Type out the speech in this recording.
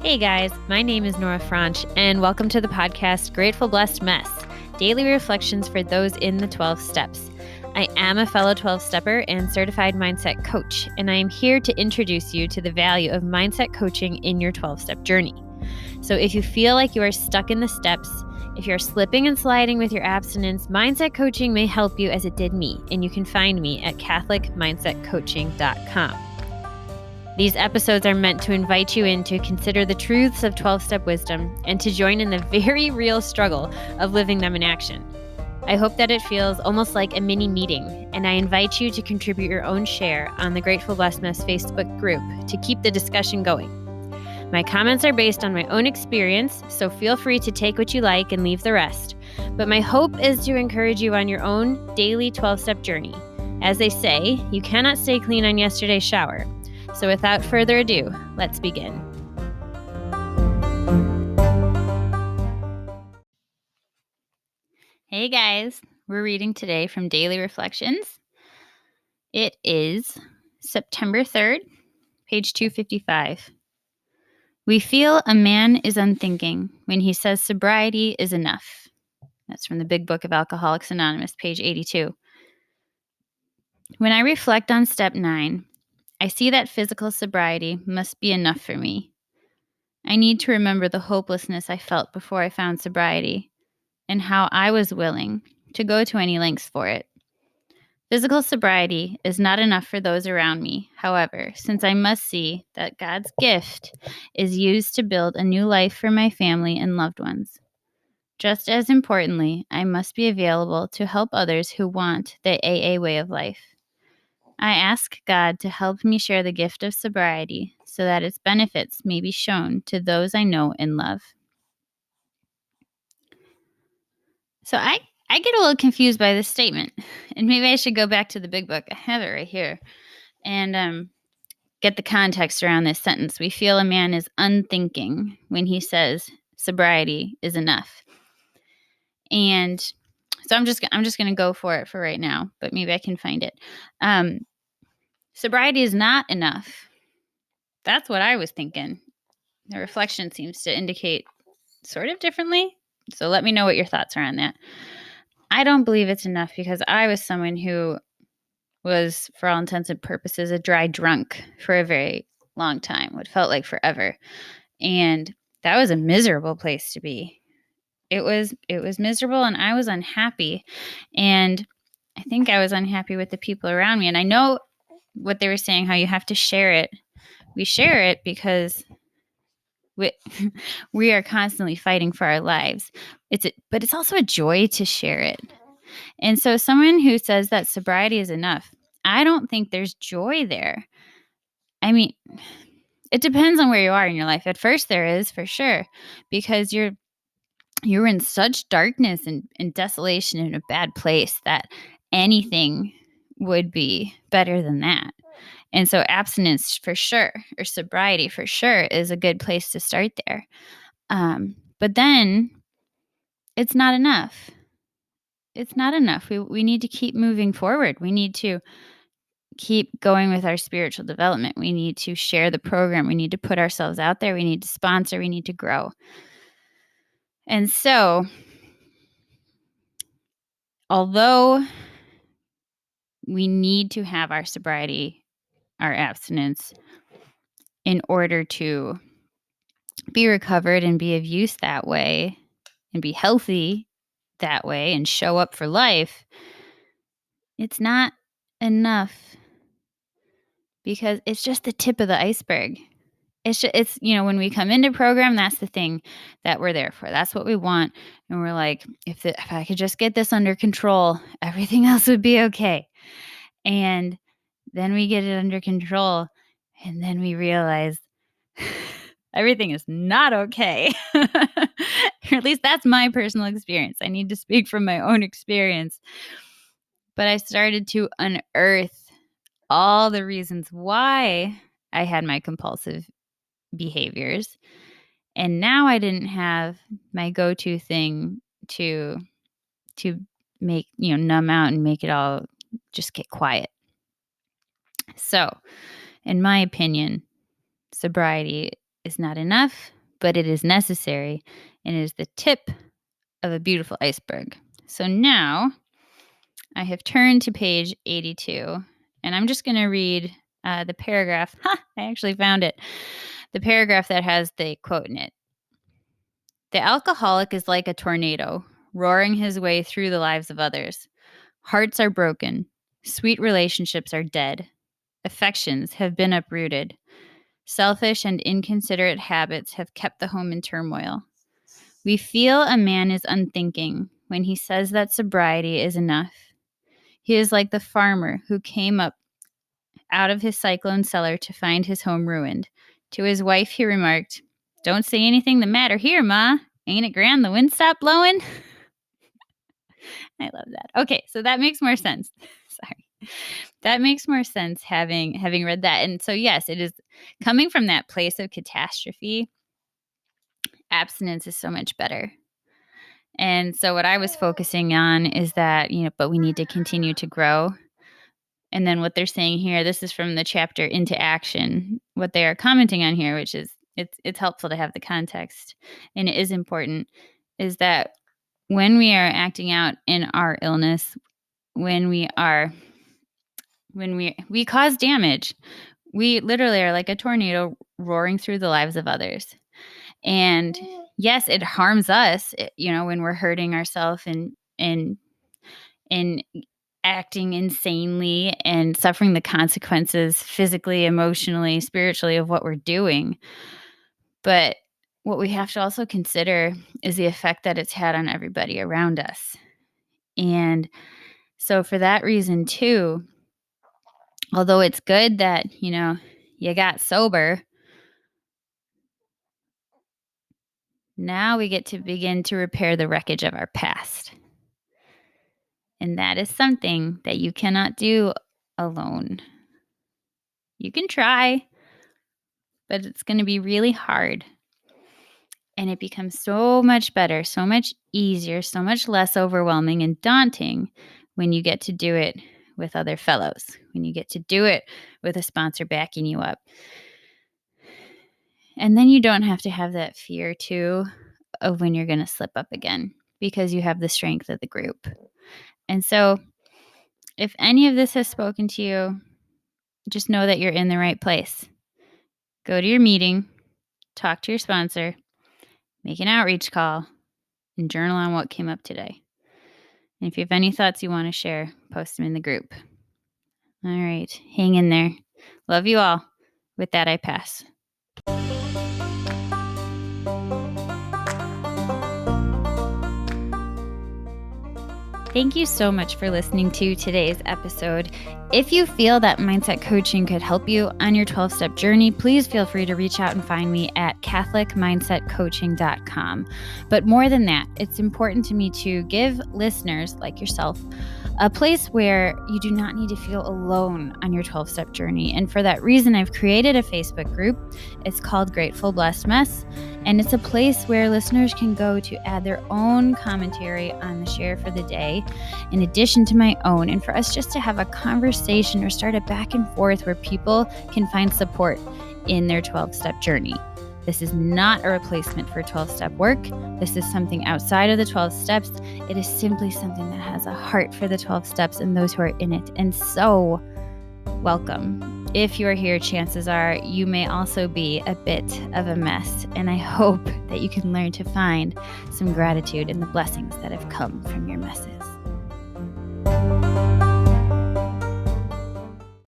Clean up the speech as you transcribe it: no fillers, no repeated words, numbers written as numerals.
Hey guys, my name is Nora Franch, and welcome to the podcast Grateful Blessed Mess, daily reflections for those in the 12 steps. I am a fellow 12-stepper and certified mindset coach, and I am here to introduce you to the value of mindset coaching in your 12-step journey. So if you feel like you are stuck in the steps, if you're slipping and sliding with your abstinence, mindset coaching may help you as it did me, and you can find me at CatholicMindsetCoaching.com. These episodes are meant to invite you in to consider the truths of 12-step wisdom and to join in the very real struggle of living them in action. I hope that it feels almost like a mini meeting, and I invite you to contribute your own share on the Grateful Blessedness Facebook group to keep the discussion going. My comments are based on my own experience, so feel free to take what you like and leave the rest. But my hope is to encourage you on your own daily 12-step journey. As they say, you cannot stay clean on yesterday's shower. So without further ado, let's begin. Hey guys, we're reading today from Daily Reflections. It is September 3rd, page 255. We feel a man is unthinking when he says sobriety is enough. That's from the Big Book of Alcoholics Anonymous, page 82. When I reflect on step 9, I see that physical sobriety must be enough for me. I need to remember the hopelessness I felt before I found sobriety and how I was willing to go to any lengths for it. Physical sobriety is not enough for those around me, however, since I must see that God's gift is used to build a new life for my family and loved ones. Just as importantly, I must be available to help others who want the AA way of life. I ask God to help me share the gift of sobriety so that its benefits may be shown to those I know and love. So I get a little confused by this statement, and maybe I should go back to the Big Book. I have it right here, and get the context around this sentence. We feel a man is unthinking when he says sobriety is enough. And so I'm just going to go for it for right now, but maybe I can find it. Sobriety is not enough. That's what I was thinking. The reflection seems to indicate sort of differently. So let me know what your thoughts are on that. I don't believe it's enough because I was someone who was, for all intents and purposes, a dry drunk for a very long time, what felt like forever. And that was a miserable place to be. It was miserable, and I was unhappy. And I think I was unhappy with the people around me. And I know what they were saying, how you have to share it. We share it because we are constantly fighting for our lives. But it's also a joy to share it. And so someone who says that sobriety is enough, I don't think there's joy there. I mean, it depends on where you are in your life. At first there is, for sure, because you're in such darkness and desolation in a bad place that anything would be better than that. And so abstinence for sure, or sobriety for sure, is a good place to start there. But then it's not enough. It's not enough. We need to keep moving forward. We need to keep going with our spiritual development. We need to share the program. We need to put ourselves out there. We need to sponsor. We need to grow. And so, although we need to have our sobriety, our abstinence, in order to be recovered and be of use that way and be healthy that way and show up for life, it's not enough because it's just the tip of the iceberg. It's when we come into program, that's the thing that we're there for. That's what we want. And we're like, if I could just get this under control, everything else would be okay. And then we get it under control, and then we realize everything is not okay. Or at least that's my personal experience. I need to speak from my own experience. But I started to unearth all the reasons why I had my compulsive behaviors. And now I didn't have my go-to thing to make, numb out and make it all just get quiet. So, in my opinion, sobriety is not enough but it is necessary and it is the tip of a beautiful iceberg. So now I have turned to page 82, and I'm just going to read the paragraph. I actually found it. The paragraph that has the quote in it. The alcoholic is like a tornado, roaring his way through the lives of others. Hearts are broken. Sweet relationships are dead. Affections have been uprooted. Selfish and inconsiderate habits have kept the home in turmoil. We feel a man is unthinking when he says that sobriety is enough. He is like the farmer who came up out of his cyclone cellar to find his home ruined. To his wife, he remarked, "Don't say anything the matter here, Ma. Ain't it grand the wind stopped blowing?" I love that. Okay, so that makes more sense. Sorry. That makes more sense having read that. And so yes, it is coming from that place of catastrophe. Abstinence is so much better. And so what I was focusing on is that, but we need to continue to grow. And then what they're saying here, this is from the chapter Into Action, what they are commenting on here, which is it's helpful to have the context, and it is important, is that when we are acting out in our illness, when we cause damage, we literally are like a tornado roaring through the lives of others. And yes, it harms us, when we're hurting ourselves and acting insanely and suffering the consequences physically, emotionally, spiritually of what we're doing. But what we have to also consider is the effect that it's had on everybody around us. And so for that reason too, although it's good that, you got sober, now we get to begin to repair the wreckage of our past. And that is something that you cannot do alone. You can try, but it's going to be really hard. And it becomes so much better, so much easier, so much less overwhelming and daunting when you get to do it with other fellows, when you get to do it with a sponsor backing you up. And then you don't have to have that fear too of when you're going to slip up again, because you have the strength of the group. And so if any of this has spoken to you, just know that you're in the right place. Go to your meeting, talk to your sponsor, make an outreach call, and journal on what came up today. And if you have any thoughts you want to share, post them in the group. All right, hang in there. Love you all. With that, I pass. Thank you so much for listening to today's episode. If you feel that mindset coaching could help you on your 12-step journey, please feel free to reach out and find me at catholicmindsetcoaching.com. But more than that, it's important to me to give listeners like yourself a place where you do not need to feel alone on your 12-step journey. And for that reason, I've created a Facebook group. It's called Grateful Blessed Mess. And it's a place where listeners can go to add their own commentary on the share for the day, in addition to my own, and for us just to have a conversation or start a back and forth where people can find support in their 12-step journey. This is not a replacement for 12-step work. This is something outside of the 12 steps. It is simply something that has a heart for the 12 steps and those who are in it. And so, welcome. If you're here, chances are you may also be a bit of a mess. And I hope that you can learn to find some gratitude in the blessings that have come from your messes.